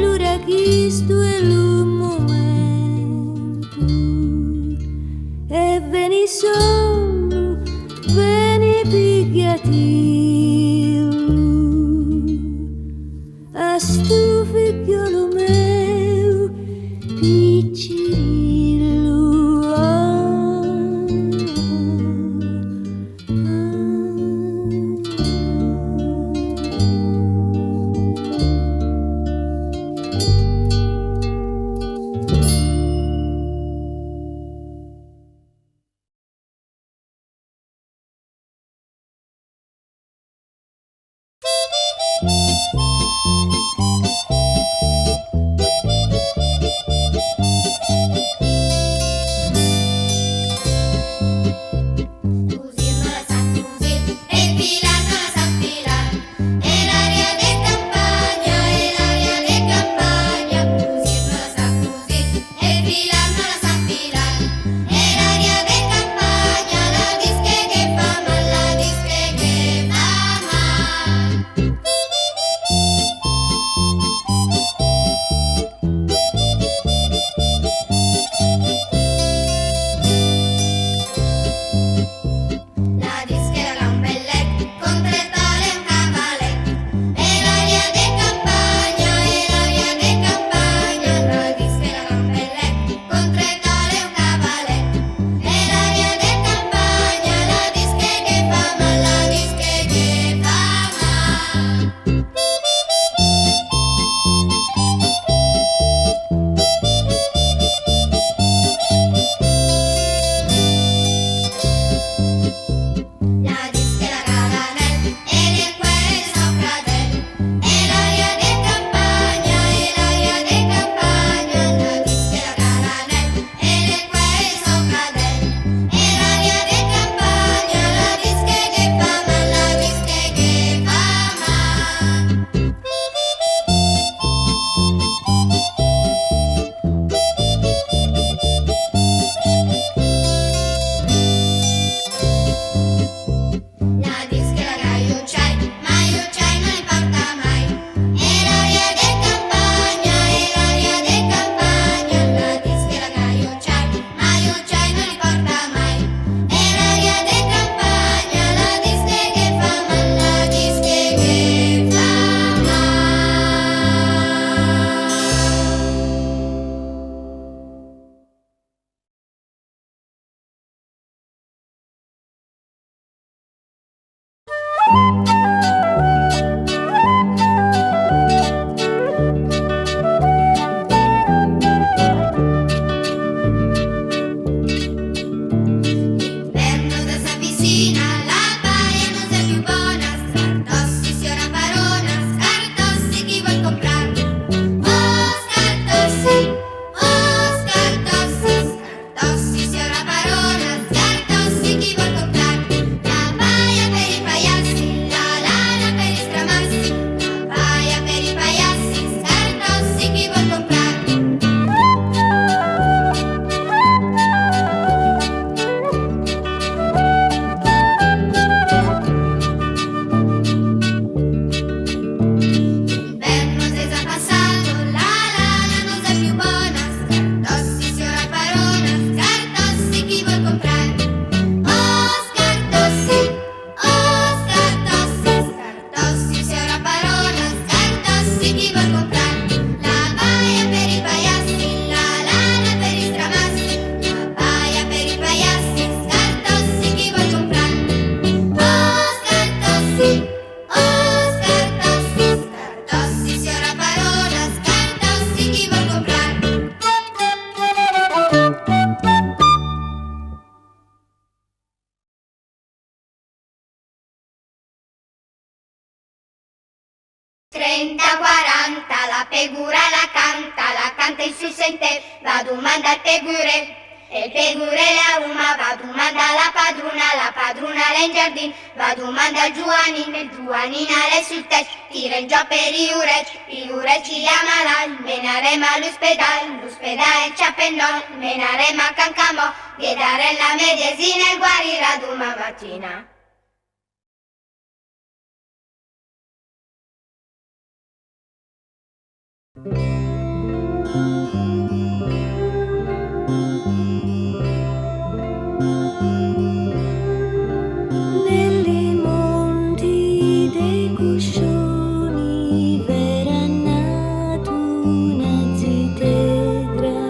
l'urachisto e un momento e veni sonno, veni pigliati a stu figliolo meu piccirillo. Trenta, 40, la pegura la canta e si sente, va domanda a pegure. E il pegure la uma, va domanda alla la padrona l'è in giardin, va domanda al Giovanin, il Giovanina l'è sul test, tira in giù per i urec ci chiama menaremo all'ospedale Ciapennol, menaremo a Cancamò, vedere la medesina e guarire domani mattina. Nelle monti dei cuscioni v'era nato una zitedra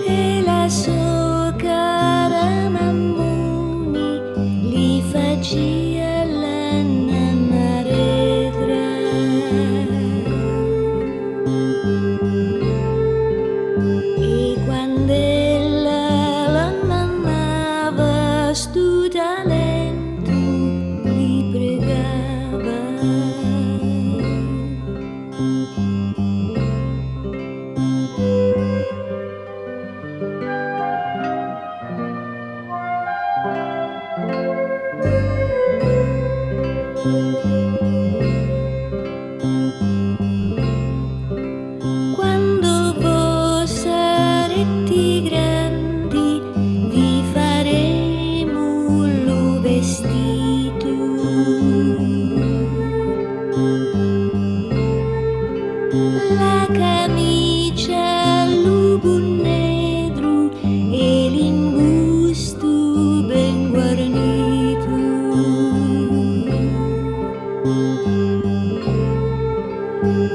e la sua cara mammoni li faceva la nannaredra. E quando ella la mannava stu talento li pregava. Quando voi sarete grandi vi faremo lo vestito la camicia lo bunnedru e l'imbusto ben guarnito.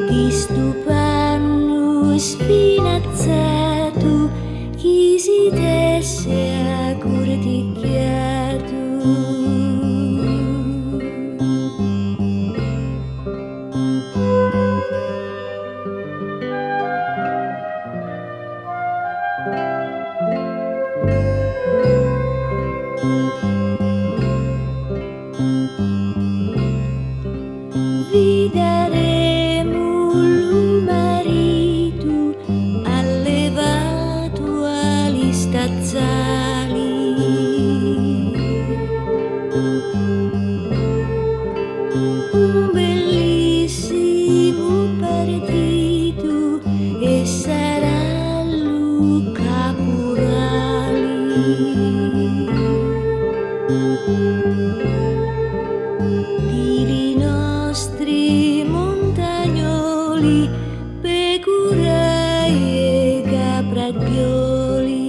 Di stu panno sfinazzato chi si tesse accordicchiato. Vi daremo lo marito allevato agli stazzali. Un bellissimo partito e sarà lo caporali. Di nostri montagnoli, pecurai e capracchioli.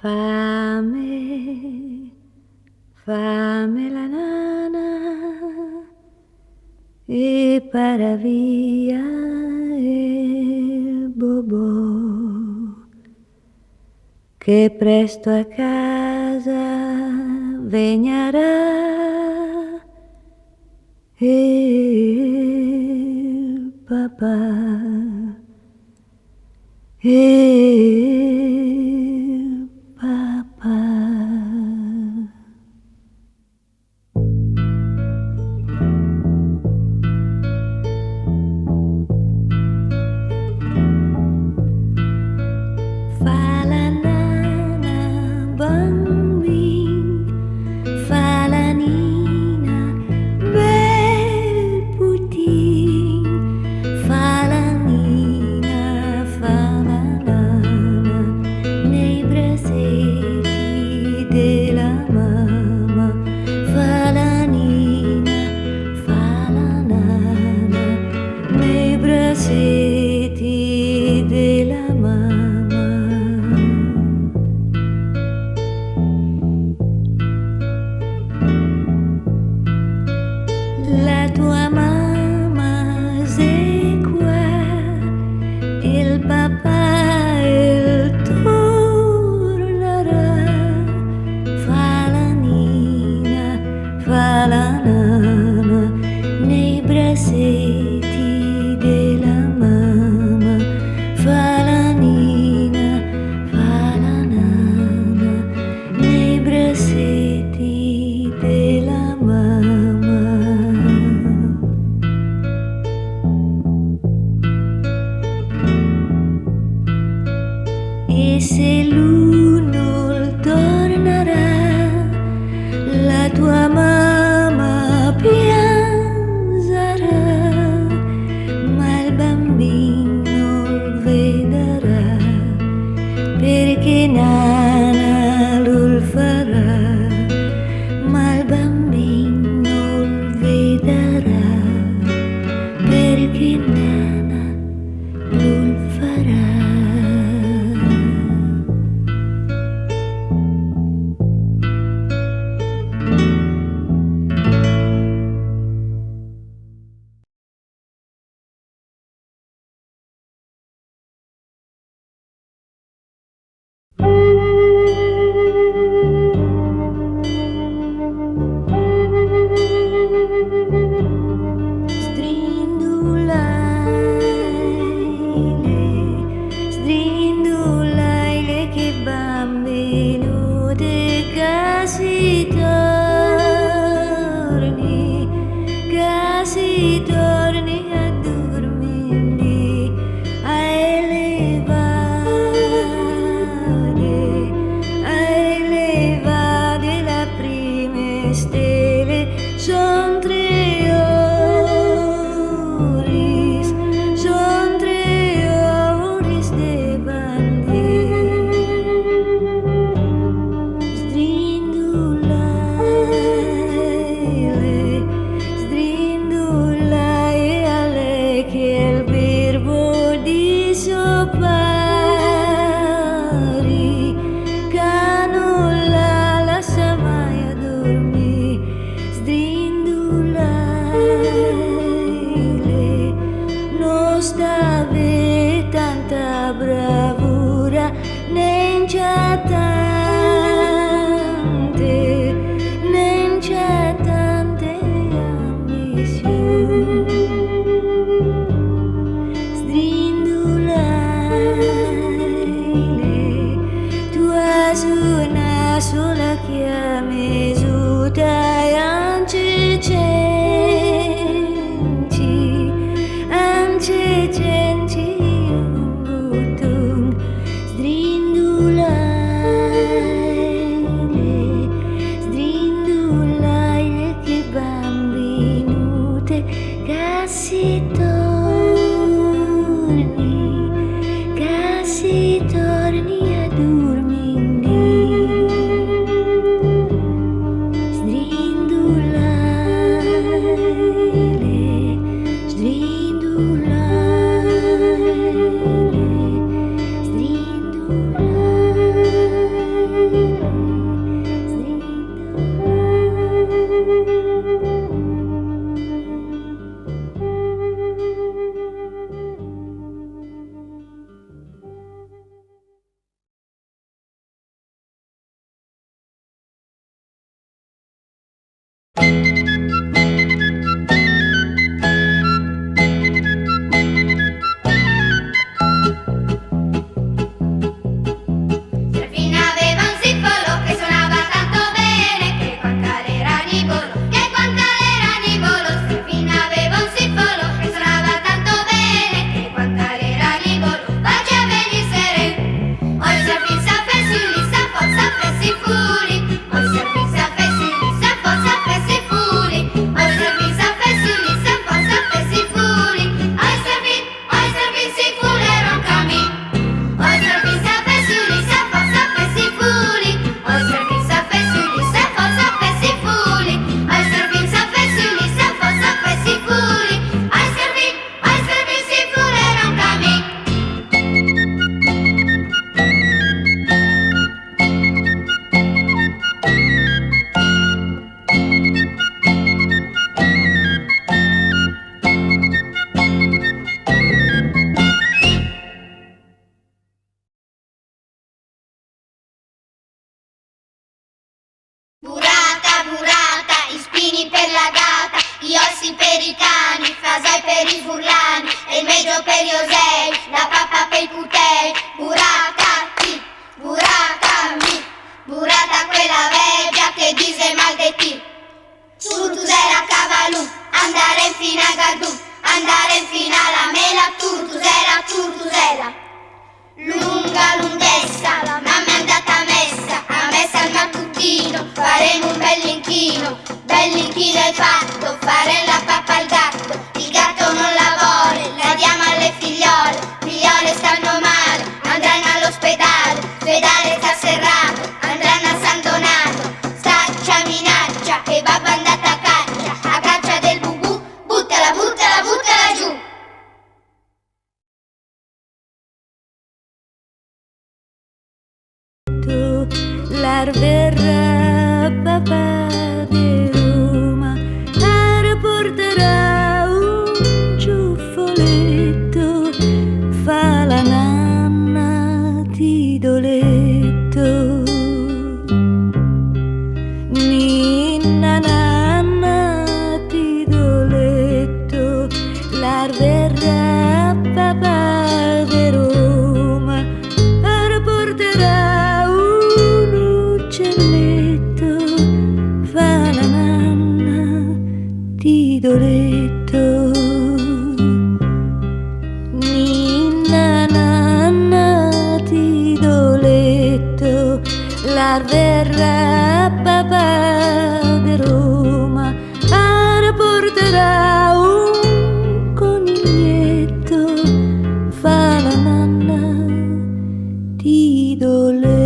Fame, fame la nana e para via il bobò che presto a casa vegnerà il papà. Il papà. Fa la nana bambin, fa la nina bel putin, fa la nina, fa la nana nei brasetti della mamma, fa la nina, fa la nana nei brasetti della mamma. La tua mamma sei qua, il papà il tornerà, fa la nina, fa la nana nei brasetti della mamma, fa la nina, fa la nana nei brasetti della mamma. E se lui non tornerà, la tua mamma piangerà, ma il bambino lo vedrà, perché nana lo farà, ma il bambino lo vedrà, perché nana lo farà. Strinduleile che bambino de casi torni a dormire, a elevare la prime stelle, son 3 ore, son 3 ore de bandire. Strinduleile a lei che il verbo di sopari, che non la lascia mai a dormire, formaggio per gli osei, la pappa per i putei, buracati, buracami, burata quella vecchia che dice mal di ti. Turtusera cavalù, andare in fino a Gardù, andare in fino alla mela, turtusera. Lunga, lunghessa, la mamma è andata a messa al mattutino, faremo un bell'inchino è fatto, fare la pappa al gatto, il gatto non la vuole, la diamo alle figliole stanno male, andranno all'ospedale, l'ospedale sta serrato, andranno a San Donato, staccia minaccia, e babbo è andata a caccia del bubù, buttala giù. L'arverrà papà di Roma, ara porterà un ciuffoletto, fa la nanna Tidoletto. Ninna nanna Tidoletto, l'arverrà papà di Roma, ara porterà un uccelletto, fa la nanna Tidoletto. Ninna nanna Tidoletto, l'arverrà papà di Roma, ara porterà un coniglietto, fa la nanna Tidoletto.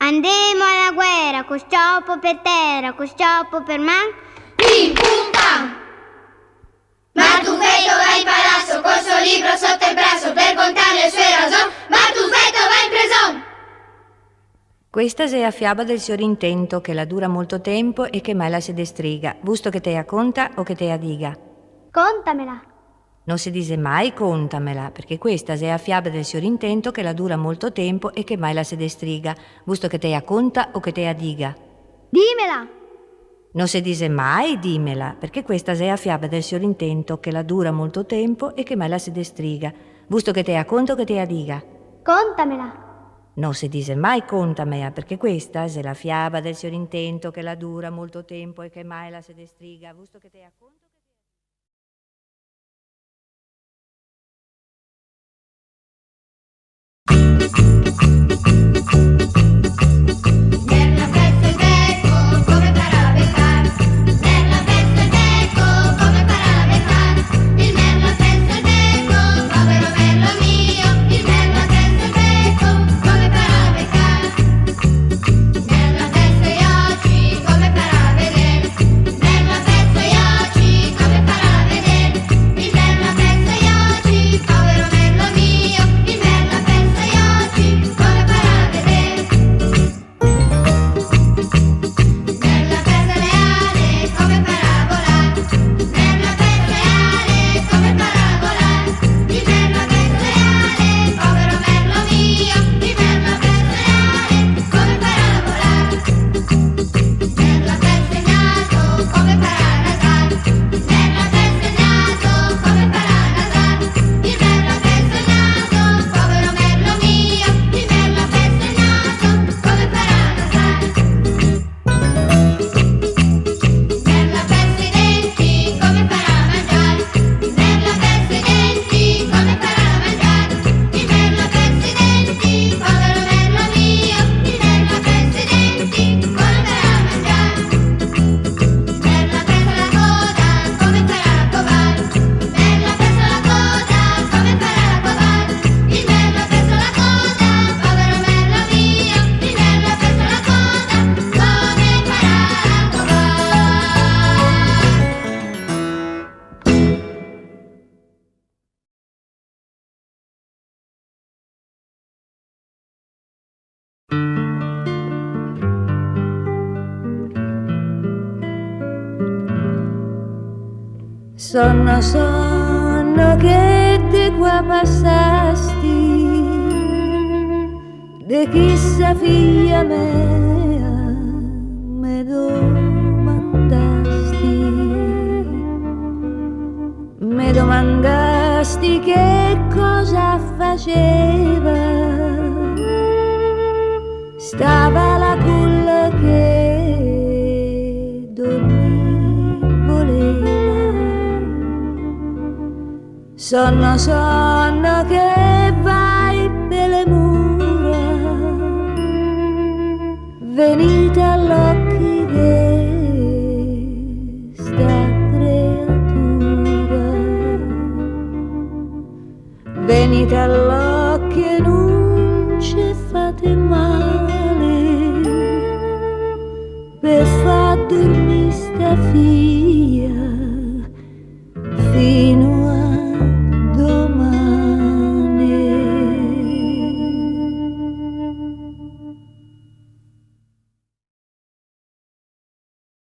Andiamo alla guerra, con scioppo per terra, con scioppo per man. Pim pum pam! Martuffetto va in palazzo col suo libro sotto il braccio per contare le sue ragioni. Martuffetto va in prison! Questa è a fiaba del signor intento che la dura molto tempo e che mai la si destriga, busto che te a conta o che te a diga. Contamela. Non si dice mai contamela, perché questa è a fiaba del signor intento che la dura molto tempo e che mai la si destriga, busto che te a conta o che te a diga. Dimela. Non si dice mai dimela, perché questa è a fiaba del signor intento che la dura molto tempo e che mai la si destriga, busto che te a conta o che te a diga. Contamela. Non si dice mai contamela, perché questa è la fiaba del signor intento che la dura molto tempo e che mai la si destriga, busto che te a conta. Nella festa il becco, come farà a beccar? Nella festa il becco, come farà a beccar? Il merlo festa il becco, povero merlo mio. Il merlo festa il becco, come farà a beccar? Nella festa gli occhi, come farà a vedere? Nella festa gli occhi, come farà a vedere? Il merlo festa gli occhi, povero merlo mio. Il merlo festa gli occhi, come farà a vedere? Nella festa leale, come farà a volare? Nella festa leale, come farà a volare? Il merlo festa leale, povero merlo mio. Il merlo festa leale, come farà a volare? Nella festa il naso, come farà a nasare? Nella festa il naso, come farà a nasare? Il merlo festa il naso, povero merlo mio. Il merlo festa il naso, come farà a nasare? Nella festa i denti, come farà a mangiare? Nella festa i denti, come farà a mangiare? Il merlo festa i denti, povero merlo mio. Il merlo festa i denti, come farà a mangiare? Nella festa la coda, come farà a covare? Nella festa la coda, come farà a covare? Il merlo festa la coda, povero merlo mio. Il merlo festa la coda, come farà a covare? Sonno che di qua passasti, di chissà figlia mea, me domandasti che cosa faceva, stava la culla che dormì voleva. Sonno che vai per le mura, venite all'occhi di sta creatura, venite all'occhi e non ci fate male, per far dormire sta figlia